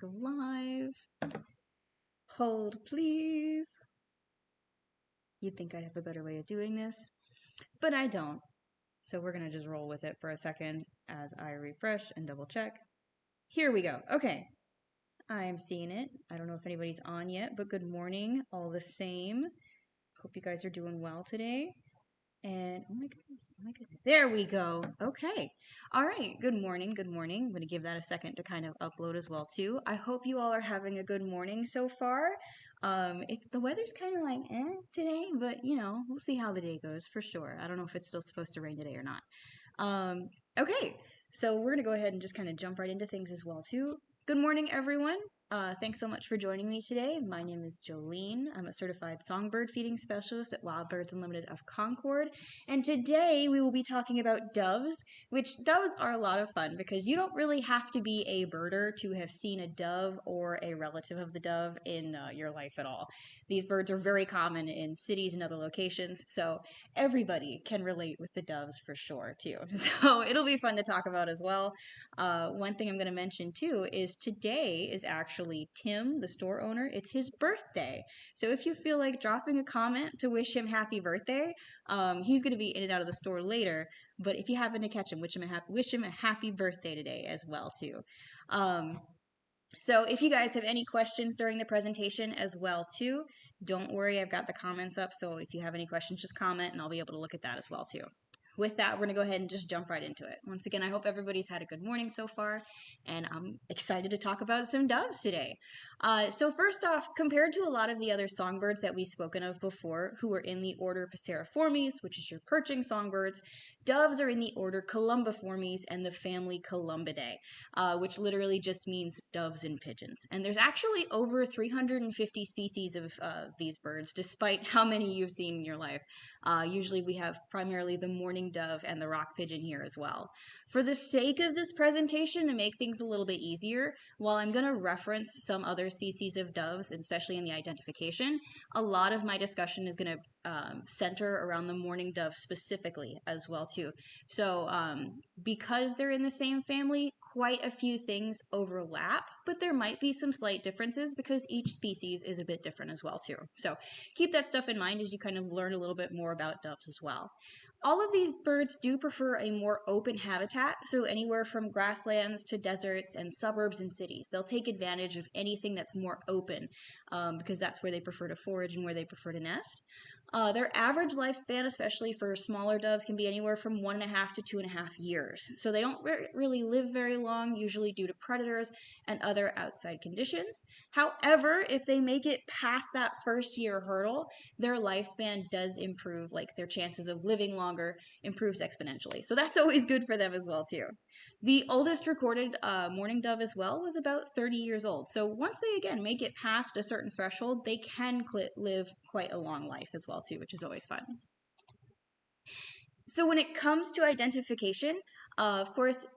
go live. Hold, please. You'd think I'd have a better way of doing this, but I don't. So we're going to just roll with it for a second as I refresh and double check. Here we go. Okay. I'm seeing it. I don't know if anybody's on yet, but good morning all the same. Hope you guys are doing well today. And oh my goodness, there we go. Okay. All right. Good morning. Good morning. I'm going to give that a second to kind of upload as well too. I hope you all are having a good morning so far. The weather's kind of like today, but we'll see how the day goes for sure. I don't know if it's still supposed to rain today or not. Okay. So we're going to go ahead and just kind of jump right into things as well too. Good morning, everyone. Thanks so much for joining me today. My name is Jolene. I'm a certified songbird feeding specialist at Wild Birds Unlimited of Concord. And today we will be talking about doves, which doves are a lot of fun because you don't really have to be a birder to have seen a dove or a relative of the dove in your life at all. These birds are very common in cities and other locations, so everybody can relate with the doves for sure too. So it'll be fun to talk about as well. One thing I'm going to mention too is today is actually Tim, the store owner. It's his birthday. So if you feel like dropping a comment to wish him happy birthday, he's going to be in and out of the store later. But if you happen to catch him, wish him a happy birthday today as well too. So if you guys have any questions during the presentation as well too, don't worry, I've got the comments up. So if you have any questions, just comment and I'll be able to look at that as well too. With that, we're going to go ahead and just jump right into it. Once again, I hope everybody's had a good morning so far, and I'm excited to talk about some doves today. So first off, compared to a lot of the other songbirds that we've spoken of before, who are in the order Passeriformes, which is your perching songbirds, doves are in the order Columbiformes and the family Columbidae, which literally just means doves and pigeons. And there's actually over 350 species of these birds, despite how many you've seen in your life. Usually we have primarily the mourning dove and the rock pigeon here as well. For the sake of this presentation, to make things a little bit easier, while I'm going to reference some other species of doves, especially in the identification, a lot of my discussion is going to center around the mourning dove specifically as well too. So because they're in the same family, quite a few things overlap, but there might be some slight differences because each species is a bit different as well too. So keep that stuff in mind as you kind of learn a little bit more about doves as well. All of these birds do prefer a more open habitat, so anywhere from grasslands to deserts and suburbs and cities. They'll take advantage of anything that's more open because that's where they prefer to forage and where they prefer to nest. Their average lifespan, especially for smaller doves, can be anywhere from 1.5 to 2.5 years. So they don't really live very long, usually due to predators and other outside conditions. However, if they make it past that first year hurdle, their lifespan does improve, like their chances of living longer improves exponentially. So that's always good for them as well too. The oldest recorded mourning dove as well was about 30 years old. So once they, again, make it past a certain threshold, they can live quite a long life as well too, which is always fun. So when it comes to identification, of course,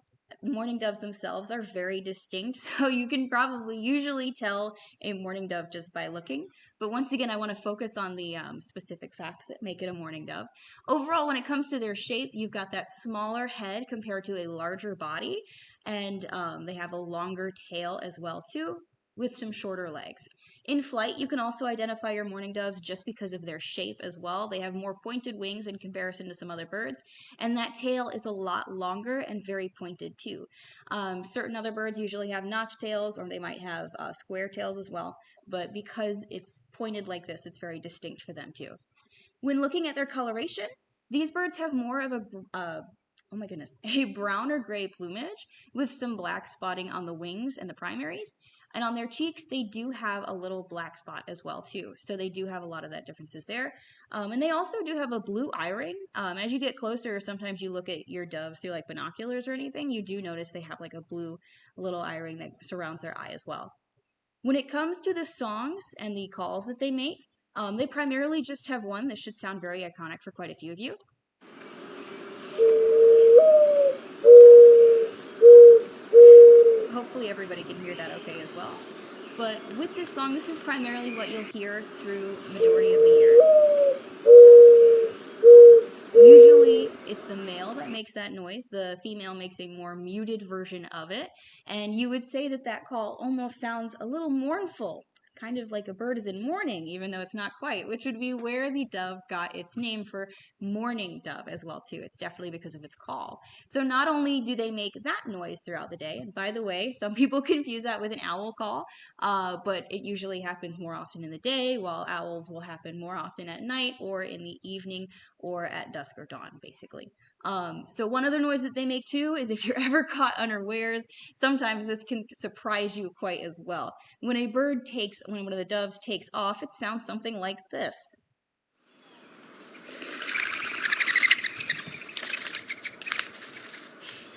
mourning doves themselves are very distinct, so you can probably usually tell a mourning dove just by looking. But once again, I want to focus on the specific facts that make it a mourning dove. Overall, when it comes to their shape, you've got that smaller head compared to a larger body, and they have a longer tail as well too, with some shorter legs. In flight, you can also identify your mourning doves just because of their shape as well. They have more pointed wings in comparison to some other birds, and that tail is a lot longer and very pointed too. Certain other birds usually have notch tails, or they might have square tails as well, but because it's pointed like this, it's very distinct for them too. When looking at their coloration, these birds have more of a brown or gray plumage with some black spotting on the wings and the primaries. And on their cheeks, they do have a little black spot as well too. So they do have a lot of that differences there. And they also do have a blue eye ring. As you get closer, sometimes you look at your doves through like binoculars or anything, you do notice they have like a blue little eye ring that surrounds their eye as well. When it comes to the songs and the calls that they make, they primarily just have one. This should sound very iconic for quite a few of you. Hopefully everybody can hear that okay as well. But with this song, this is primarily what you'll hear through majority of the year. Usually it's the male that makes that noise. The female makes a more muted version of it. And you would say that that call almost sounds a little mournful, kind of like a bird is in mourning, even though it's not quite, which would be where the dove got its name for mourning dove as well, too. It's definitely because of its call. So not only do they make that noise throughout the day, and by the way, some people confuse that with an owl call, but it usually happens more often in the day, while owls will happen more often at night or in the evening or at dusk or dawn, basically. So one other noise that they make too is if you're ever caught unawares, sometimes this can surprise you quite as well. When one of the doves takes off, it sounds something like this.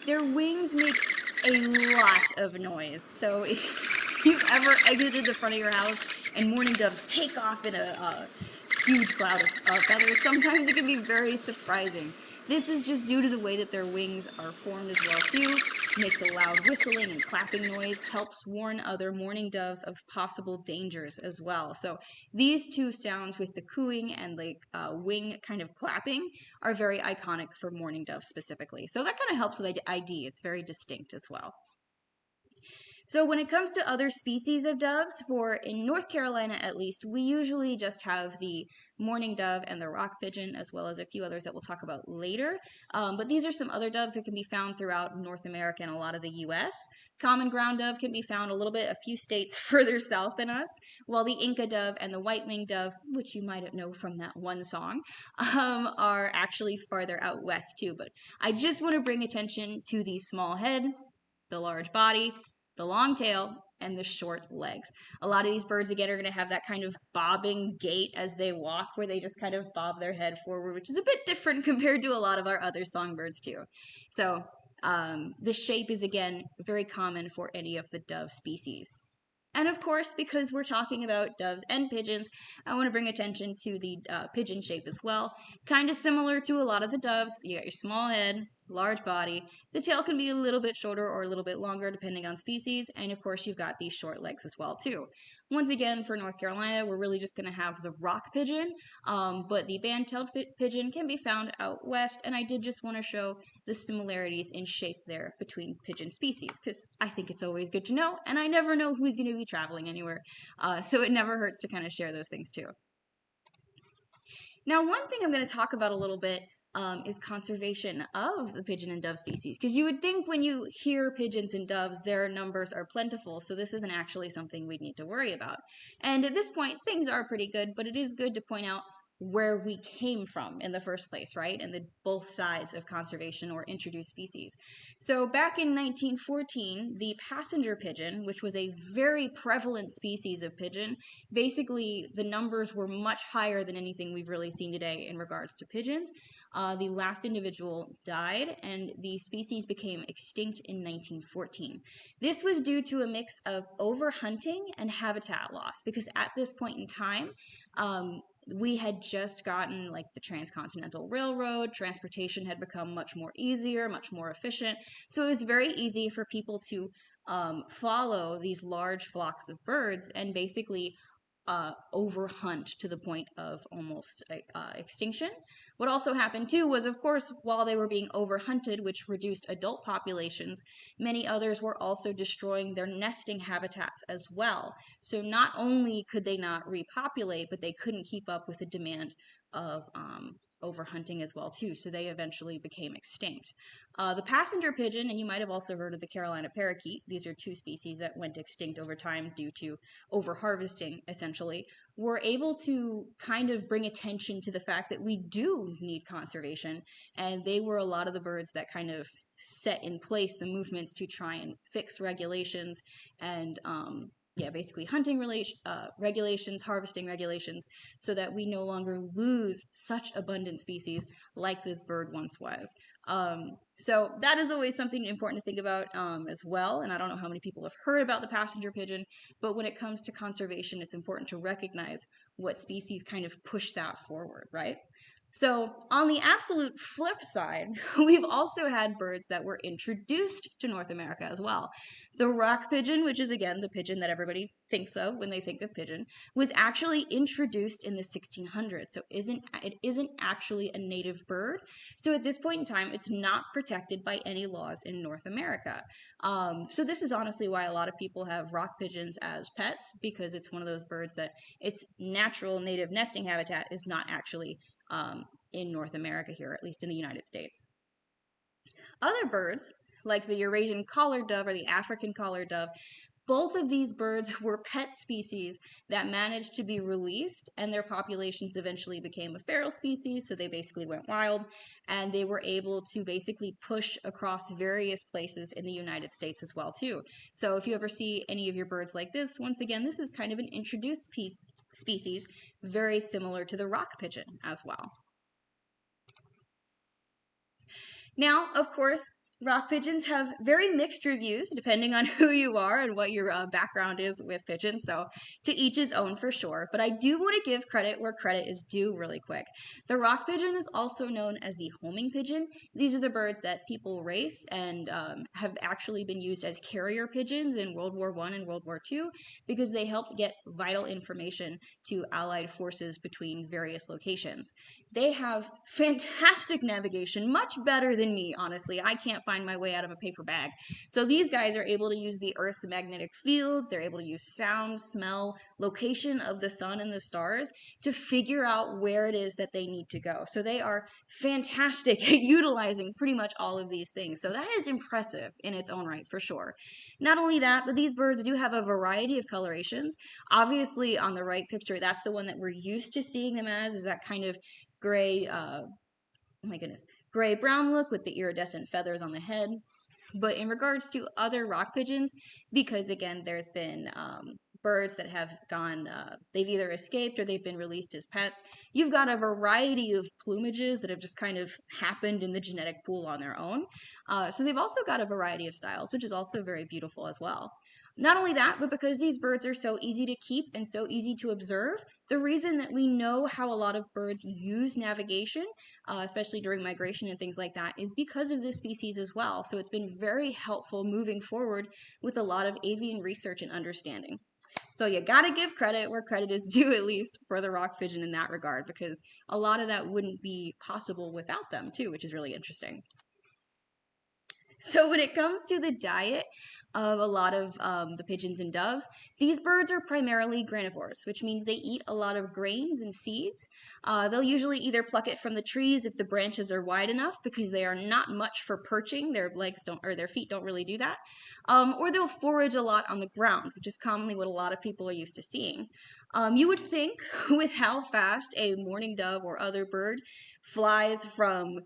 Their wings make a lot of noise. So if you've ever exited the front of your house and mourning doves take off in a huge cloud of feathers, sometimes it can be very surprising. This is just due to the way that their wings are formed as well too. Makes a loud whistling and clapping noise, helps warn other mourning doves of possible dangers as well. So these two sounds with the cooing and the wing kind of clapping are very iconic for mourning doves specifically. So that kind of helps with ID. It's very distinct as well. So when it comes to other species of doves, in North Carolina at least, we usually just have the mourning dove and the rock pigeon, as well as a few others that we'll talk about later. But these are some other doves that can be found throughout North America and a lot of the U.S. Common ground dove can be found a few states further south than us, while the Inca dove and the white-winged dove, which you might know from that one song, are actually farther out west too. But I just want to bring attention to the small head, the large body, the long tail, and the short legs. A lot of these birds, again, are going to have that kind of bobbing gait as they walk, where they just kind of bob their head forward, which is a bit different compared to a lot of our other songbirds, too. So the shape is, again, very common for any of the dove species. And of course, because we're talking about doves and pigeons, I want to bring attention to the pigeon shape as well. Kind of similar to a lot of the doves, you got your small head, large body. The tail can be a little bit shorter or a little bit longer depending on species. And of course, you've got these short legs as well too. Once again, for North Carolina, we're really just going to have the rock pigeon, but the band-tailed pigeon can be found out west. And I did just want to show the similarities in shape there between pigeon species, because I think it's always good to know, and I never know who's going to be traveling anywhere, so it never hurts to kind of share those things too. Now, one thing I'm going to talk about a little bit is conservation of the pigeon and dove species, because you would think when you hear pigeons and doves, their numbers are plentiful, so this isn't actually something we'd need to worry about. And at this point, things are pretty good, but it is good to point out where we came from in the first place, right? And both sides of conservation or introduced species. So back in 1914, the passenger pigeon, which was a very prevalent species of pigeon, basically the numbers were much higher than anything we've really seen today in regards to pigeons. The last individual died, and the species became extinct in 1914. This was due to a mix of overhunting and habitat loss, because at this point in time, we had just gotten like the transcontinental railroad. Transportation had become much more easier, much more efficient. So it was very easy for people to follow these large flocks of birds and basically overhunt to the point of almost extinction. What also happened too was, of course, while they were being overhunted, which reduced adult populations, many others were also destroying their nesting habitats as well. So not only could they not repopulate, but they couldn't keep up with the demand of overhunting as well too. So they eventually became extinct. The passenger pigeon, and you might have also heard of the Carolina parakeet, these are two species that went extinct over time due to overharvesting, essentially, were able to kind of bring attention to the fact that we do need conservation, and they were a lot of the birds that kind of set in place the movements to try and fix regulations and basically hunting regulations, harvesting regulations, so that we no longer lose such abundant species like this bird once was. So that is always something important to think about as well. And I don't know how many people have heard about the passenger pigeon, but when it comes to conservation, it's important to recognize what species kind of push that forward, right? So, on the absolute flip side, we've also had birds that were introduced to North America as well. The rock pigeon, which is again the pigeon that everybody thinks of when they think of pigeon, was actually introduced in the 1600s. So, it isn't actually a native bird. So, at this point in time, it's not protected by any laws in North America. So, this is honestly why a lot of people have rock pigeons as pets, because it's one of those birds that its natural native nesting habitat is not actually in North America here, at least in the United States. Other birds, like the Eurasian collared dove or the African collared dove, both of these birds were pet species that managed to be released, and their populations eventually became a feral species, so they basically went wild, and they were able to basically push across various places in the United States as well, too. So if you ever see any of your birds like this, once again, this is kind of an introduced species, very similar to the rock pigeon as well. Now, of course, rock pigeons have very mixed reviews depending on who you are and what your background is with pigeons. So, to each his own for sure. But I do want to give credit where credit is due really quick. The rock pigeon is also known as the homing pigeon. These are the birds that people race and have actually been used as carrier pigeons in World War I and World War II because they helped get vital information to Allied forces between various locations. They have fantastic navigation, much better than me, honestly. I can't find my way out of a paper bag. So these guys are able to use the Earth's magnetic fields, they're able to use sound, smell, location of the sun and the stars to figure out where it is that they need to go. So they are fantastic at utilizing pretty much all of these things. So that is impressive in its own right, for sure. Not only that, but these birds do have a variety of colorations. Obviously, on the right picture, that's the one that we're used to seeing them as, is that kind of gray, oh my goodness, gray brown look with the iridescent feathers on the head. But in regards to other rock pigeons, because again, there's been birds that have gone, they've either escaped or they've been released as pets, you've got a variety of plumages that have just kind of happened in the genetic pool on their own. So they've also got a variety of styles, which is also very beautiful as well. Not only that, but because these birds are so easy to keep and so easy to observe, the reason that we know how a lot of birds use navigation, especially during migration and things like that, is because of this species as well. So it's been very helpful moving forward with a lot of avian research and understanding. So you gotta give credit where credit is due, at least for the rock pigeon in that regard, because a lot of that wouldn't be possible without them too, which is really interesting. So when it comes to the diet of a lot of the pigeons and doves, these birds are primarily granivores, which means they eat a lot of grains and seeds. They'll usually either pluck it from the trees if the branches are wide enough, because they are not much for perching. Their legs don't, or their feet don't really do that. Or they'll forage a lot on the ground, which is commonly what a lot of people are used to seeing. You would think with how fast a mourning dove or other bird flies from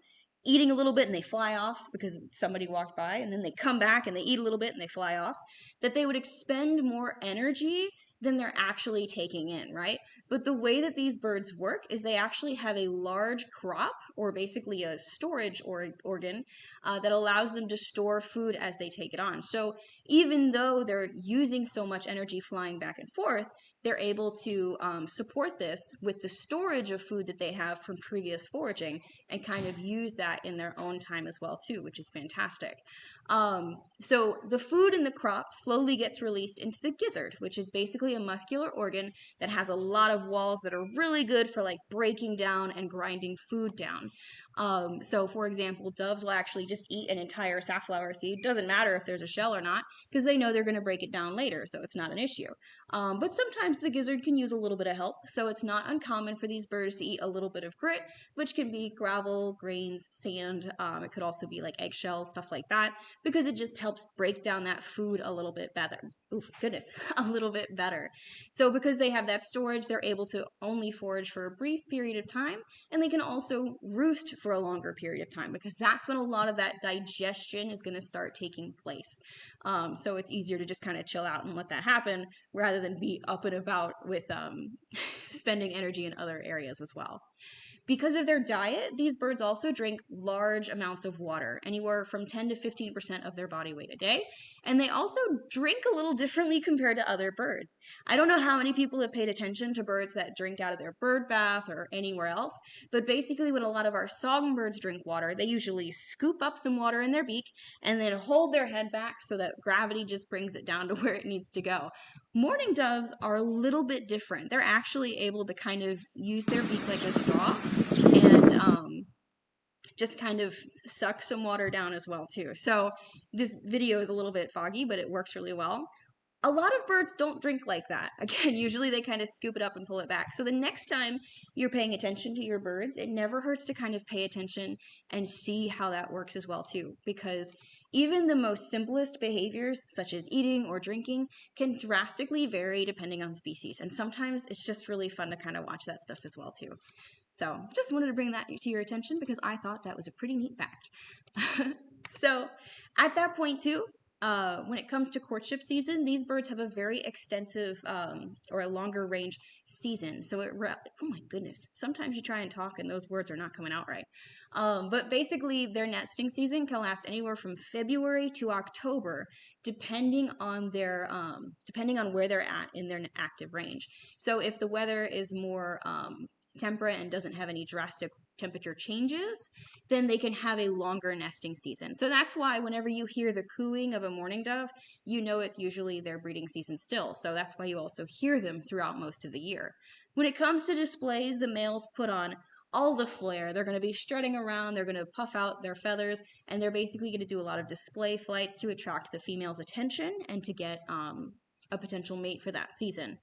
eating a little bit and they fly off because somebody walked by, and then they come back and they eat a little bit and they fly off, that they would expend more energy than they're actually taking in, right? But the way that these birds work is they actually have a large crop, or basically a storage organ, that allows them to store food as they take it on. So even though they're using so much energy flying back and forth, they're able to support this with the storage of food that they have from previous foraging, and kind of use that in their own time as well too, which is fantastic. So the food in the crop slowly gets released into the gizzard, which is basically a muscular organ that has a lot of walls that are really good for like breaking down and grinding food down. So for example, doves will actually just eat an entire safflower seed. Doesn't matter if there's a shell or not, because they know they're going to break it down later, so it's not an issue. But sometimes the gizzard can use a little bit of help, so it's not uncommon for these birds to eat a little bit of grit, which can be gravel, grains, sand. It could also be like eggshells, stuff like that, because it just helps break down that food a little bit better. Oof, goodness, a little bit better. So because they have that storage, they're able to only forage for a brief period of time, and they can also roost for a longer period of time, because that's when a lot of that digestion is going to start taking place. So it's easier to just kind of chill out and let that happen rather than be up and about with spending energy in other areas as well. Because of their diet, these birds also drink large amounts of water, anywhere from 10 to 15% of their body weight a day. And they also drink a little differently compared to other birds. I don't know how many people have paid attention to birds that drink out of their bird bath or anywhere else, but basically, when a lot of our songbirds drink water, they usually scoop up some water in their beak and then hold their head back so that gravity just brings it down to where it needs to go. Mourning doves are a little bit different. They're actually able to kind of use their beak like a straw and just kind of suck some water down as well too. So this video is a little bit foggy, but it works really well. A lot of birds don't drink like that. Again, usually they kind of scoop it up and pull it back. So the next time you're paying attention to your birds, it never hurts to kind of pay attention and see how that works as well too, because even the most simplest behaviors, such as eating or drinking, can drastically vary depending on species. And sometimes it's just really fun to kind of watch that stuff as well too. So just wanted to bring that to your attention because I thought that was a pretty neat fact. So at that point too, when it comes to courtship season, these birds have a very extensive or a longer range season. So oh my goodness, sometimes you try and talk and those words are not coming out right. But basically their nesting season can last anywhere from February to October, depending on where they're at in their active range. So if the weather is more temperate and doesn't have any drastic temperature changes, then they can have a longer nesting season. So that's why whenever you hear the cooing of a mourning dove, you know it's usually their breeding season still. So that's why you also hear them throughout most of the year. When it comes to displays, the males put on all the flair. They're going to be strutting around, they're going to puff out their feathers, and they're basically going to do a lot of display flights to attract the female's attention and to get a potential mate for that season.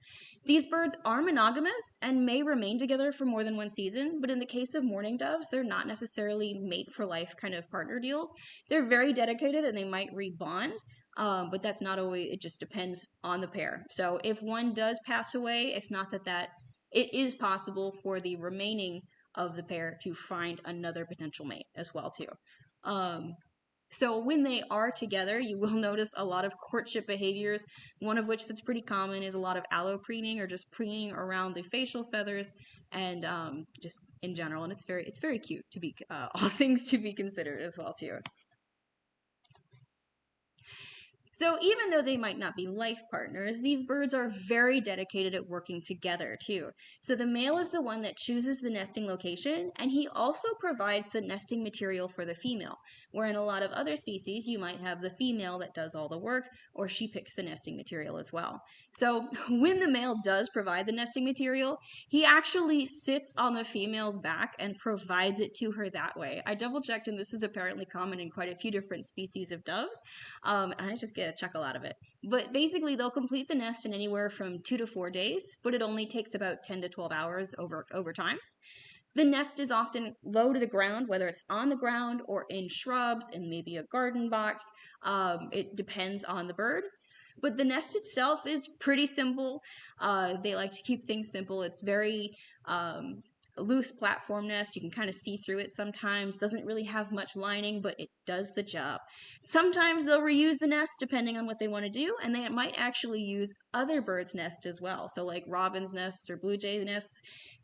These birds are monogamous and may remain together for more than one season, but in the case of mourning doves, they're not necessarily mate for life kind of partner deals. They're very dedicated and they might rebond, but that's not always, it just depends on the pair. So if one does pass away, it's not that it is possible for the remaining of the pair to find another potential mate as well too. So when they are together, you will notice a lot of courtship behaviors, one of which that's pretty common is a lot of allopreening or just preening around the facial feathers and just in general. And it's very cute to be, all things to be considered as well too. So even though they might not be life partners, these birds are very dedicated at working together too. So the male is the one that chooses the nesting location, and he also provides the nesting material for the female, where in a lot of other species, you might have the female that does all the work, or she picks the nesting material as well. So when the male does provide the nesting material, he actually sits on the female's back and provides it to her that way. I double checked, and this is apparently common in quite a few different species of doves. And I just get a chuckle out of it. But basically, they'll complete the nest in anywhere from 2 to 4 days, but it only takes about 10 to 12 hours over time. The nest is often low to the ground, whether it's on the ground or in shrubs and maybe a garden box. It depends on the bird. But the nest itself is pretty simple. They like to keep things simple. It's very loose platform nest. You can kind of see through it sometimes. Doesn't really have much lining, but it does the job. Sometimes they'll reuse the nest depending on what they want to do, and they might actually use other birds' nests as well. So like robin's nests or blue jay nests,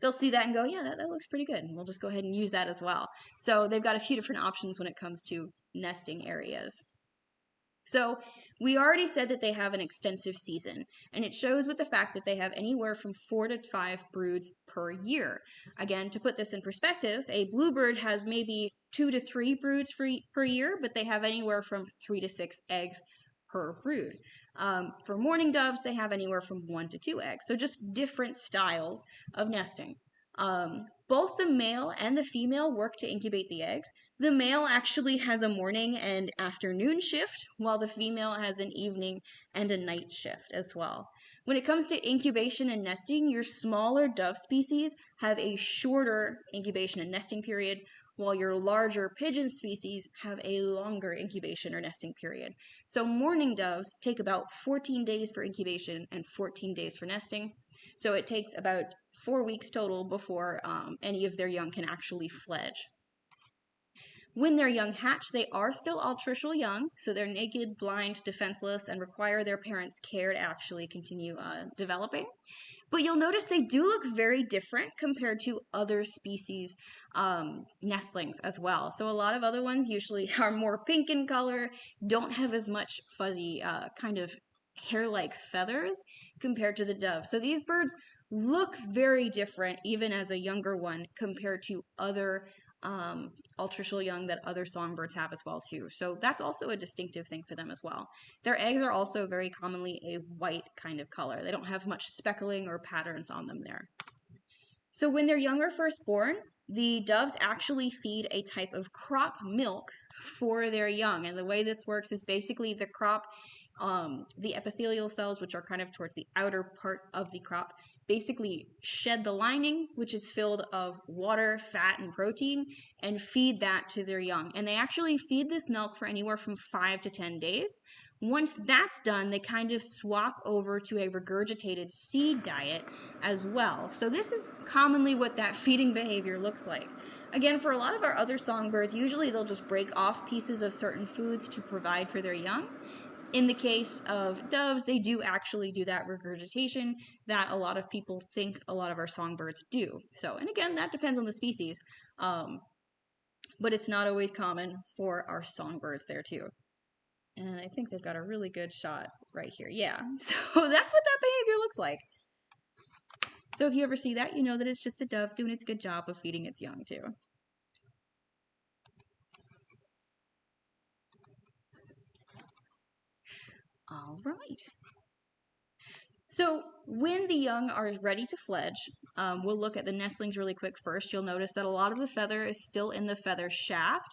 they'll see that and go, yeah, that looks pretty good. And we'll just go ahead and use that as well. So they've got a few different options when it comes to nesting areas. So we already said that they have an extensive season, and it shows with the fact that they have anywhere from 4 to 5 broods per year. Again, to put this in perspective, a bluebird has maybe 2 to 3 broods per year, but they have anywhere from 3 to 6 eggs per brood. For mourning doves, they have anywhere from 1 to 2 eggs, so just different styles of nesting. Both the male and the female work to incubate the eggs. The male actually has a morning and afternoon shift, while the female has an evening and a night shift as well. When it comes to incubation and nesting, your smaller dove species have a shorter incubation and nesting period, while your larger pigeon species have a longer incubation or nesting period. So mourning doves take about 14 days for incubation and 14 days for nesting. So it takes about 4 weeks total before any of their young can actually fledge. When they're young hatch, they are still altricial young, so they're naked, blind, defenseless, and require their parents' care to actually continue developing. But you'll notice they do look very different compared to other species nestlings as well. So a lot of other ones usually are more pink in color, don't have as much fuzzy kind of hair-like feathers compared to the dove. So these birds look very different even as a younger one compared to other altricial young that other songbirds have as well too. So that's also a distinctive thing for them as well. Their eggs are also very commonly a white kind of color. They don't have much speckling or patterns on them there. So when their young are first born, the doves actually feed a type of crop milk for their young. And the way this works is basically the crop, the epithelial cells, which are kind of towards the outer part of the crop, basically shed the lining, which is filled of water, fat, and protein, and feed that to their young. And they actually feed this milk for anywhere from 5 to 10 days. Once that's done, they kind of swap over to a regurgitated seed diet as well. So this is commonly what that feeding behavior looks like. Again, for a lot of our other songbirds, usually they'll just break off pieces of certain foods to provide for their young. In the case of doves, they do actually do that regurgitation that a lot of people think a lot of our songbirds do. So, and again, that depends on the species, but it's not always common for our songbirds there too. And I think they've got a really good shot right here. Yeah, so that's what that behavior looks like. So if you ever see that, you know that it's just a dove doing its good job of feeding its young too. All right. So when the young are ready to fledge, we'll look at the nestlings really quick first. You'll notice that a lot of the feather is still in the feather shaft.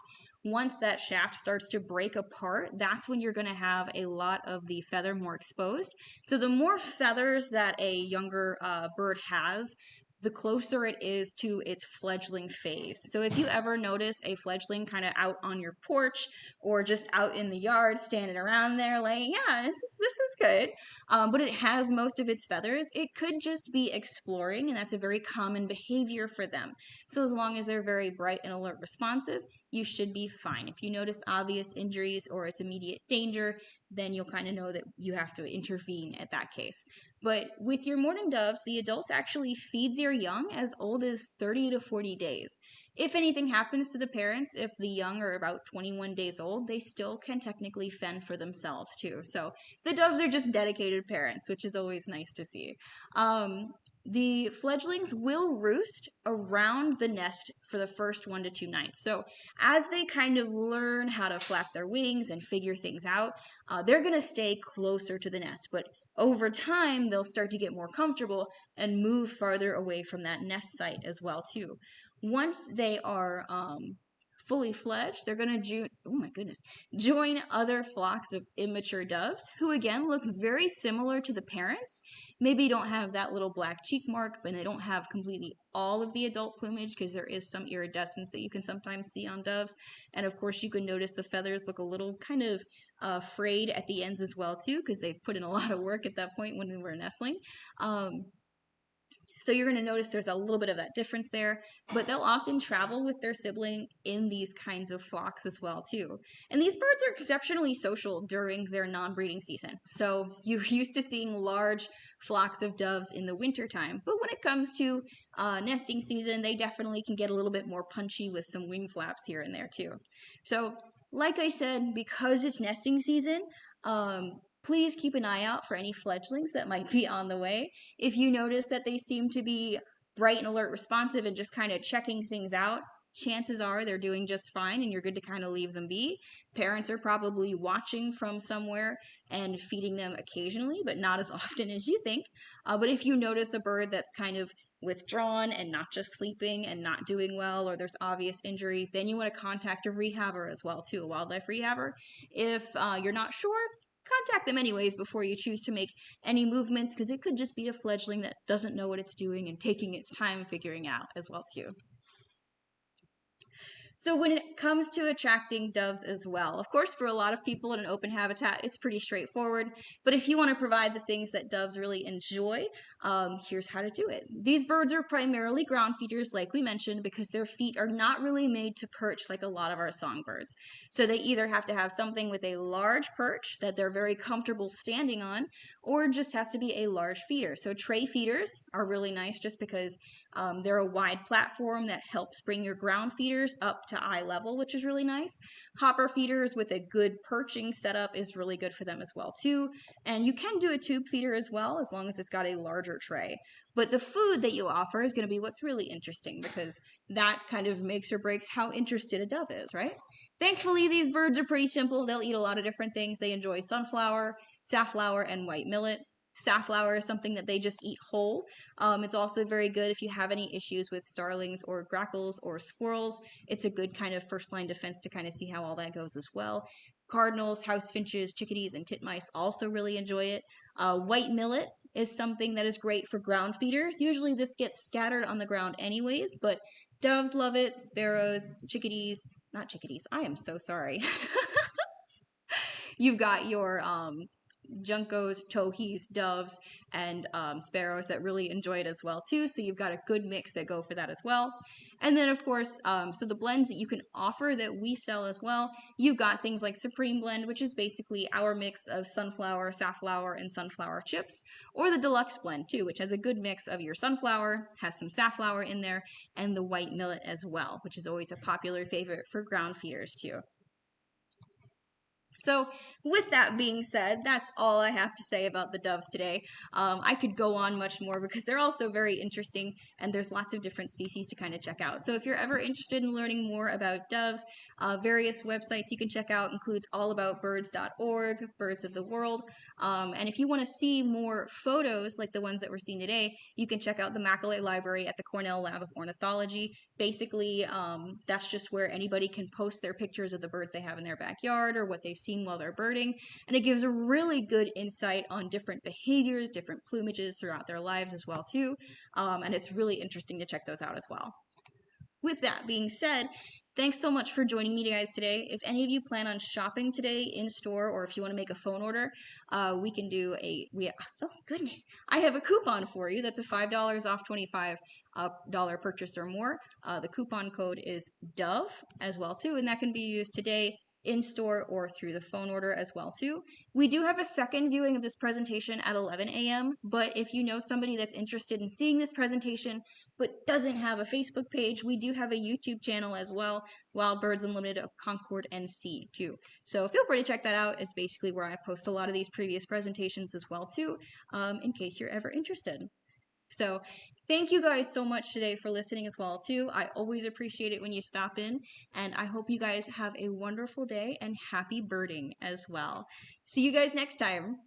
Once that shaft starts to break apart, that's when you're going to have a lot of the feather more exposed. So the more feathers that a younger bird has, the closer it is to its fledgling phase. So if you ever notice a fledgling kind of out on your porch or just out in the yard standing around there like, yeah, this is good, but it has most of its feathers, it could just be exploring, and that's a very common behavior for them. So as long as they're very bright and alert responsive, you should be fine. If you notice obvious injuries or it's immediate danger, then you'll kind of know that you have to intervene at that case. But with your mourning doves, the adults actually feed their young as old as 30 to 40 days. If anything happens to the parents, if the young are about 21 days old, they still can technically fend for themselves too. So the doves are just dedicated parents, which is always nice to see. The fledglings will roost around the nest for the first 1 to 2 nights. So as they kind of learn how to flap their wings and figure things out, they're going to stay closer to the nest. But over time, they'll start to get more comfortable and move farther away from that nest site as well too. Once they are fully fledged, they're going to join other flocks of immature doves who again look very similar to the parents. Maybe don't have that little black cheek mark, but they don't have completely all of the adult plumage because there is some iridescence that you can sometimes see on doves. And of course, you can notice the feathers look a little kind of frayed at the ends as well too because they've put in a lot of work at that point when we were nestling. So you're going to notice there's a little bit of that difference there, but they'll often travel with their sibling in these kinds of flocks as well too. And these birds are exceptionally social during their non-breeding season. So you're used to seeing large flocks of doves in the wintertime, but when it comes to nesting season, they definitely can get a little bit more punchy with some wing flaps here and there too. So like I said, because it's nesting season, please keep an eye out for any fledglings that might be on the way. If you notice that they seem to be bright and alert responsive and just kind of checking things out, chances are they're doing just fine and you're good to kind of leave them be. Parents are probably watching from somewhere and feeding them occasionally, but not as often as you think. But if you notice a bird that's kind of withdrawn and not just sleeping and not doing well, or there's obvious injury, then you want to contact a rehabber as well too, a wildlife rehabber. If you're not sure, contact them anyways before you choose to make any movements, because it could just be a fledgling that doesn't know what it's doing and taking its time figuring out as well too. So when it comes to attracting doves as well, of course, for a lot of people in an open habitat, it's pretty straightforward. But if you want to provide the things that doves really enjoy, here's how to do it. These birds are primarily ground feeders, like we mentioned, because their feet are not really made to perch like a lot of our songbirds. So they either have to have something with a large perch that they're very comfortable standing on, or it just has to be a large feeder. So tray feeders are really nice just because they're a wide platform that helps bring your ground feeders up to eye level, which is really nice. Hopper feeders with a good perching setup is really good for them as well too. And you can do a tube feeder as well, as long as it's got a larger tray. But the food that you offer is going to be what's really interesting, because that kind of makes or breaks how interested a dove is, right? Thankfully, these birds are pretty simple. They'll eat a lot of different things. They enjoy sunflower, safflower, and white millet. Safflower is something that they just eat whole. It's also very good if you have any issues with starlings or grackles or squirrels. It's a good kind of first line defense to kind of see how all that goes as well. Cardinals, house finches, chickadees, and titmice also really enjoy it. White millet is something that is great for ground feeders. Usually this gets scattered on the ground anyways, but doves love it, sparrows, chickadees, not chickadees, I am so sorry. You've got your juncos, towhees, doves, and sparrows that really enjoy it as well too. So you've got a good mix that go for that as well. And then of course, so the blends that you can offer that we sell as well, you've got things like Supreme Blend, which is basically our mix of sunflower, safflower, and sunflower chips, or the Deluxe Blend too, which has a good mix of your sunflower, has some safflower in there, and the white millet as well, which is always a popular favorite for ground feeders too. So, with that being said, that's all I have to say about the doves today. I could go on much more because they're also very interesting, and there's lots of different species to kind of check out. So, if you're ever interested in learning more about doves, various websites you can check out includes allaboutbirds.org, Birds of the World. And if you want to see more photos like the ones that we're seeing today, you can check out the Macaulay Library at the Cornell Lab of Ornithology. Basically, that's just where anybody can post their pictures of the birds they have in their backyard or what they've seen while they're birding, and it gives a really good insight on different behaviors, different plumages throughout their lives as well too, and it's really interesting to check those out as well. With that being said, thanks so much for joining me guys today. If any of you plan on shopping today in store, or if you want to make a phone order, we can do oh goodness, I have a coupon for you that's a $5 off $25 purchase or more. The coupon code is DOVE as well too, and that can be used today in store or through the phone order as well too. We do have a second viewing of this presentation at 11 a.m., but if you know somebody that's interested in seeing this presentation but doesn't have a Facebook page, we do have a YouTube channel as well, Wild Birds Unlimited of Concord, NC too. So feel free to check that out. It's basically where I post a lot of these previous presentations as well too, in case you're ever interested. So thank you guys so much today for listening as well too. I always appreciate it when you stop in, and I hope you guys have a wonderful day and happy birding as well. See you guys next time.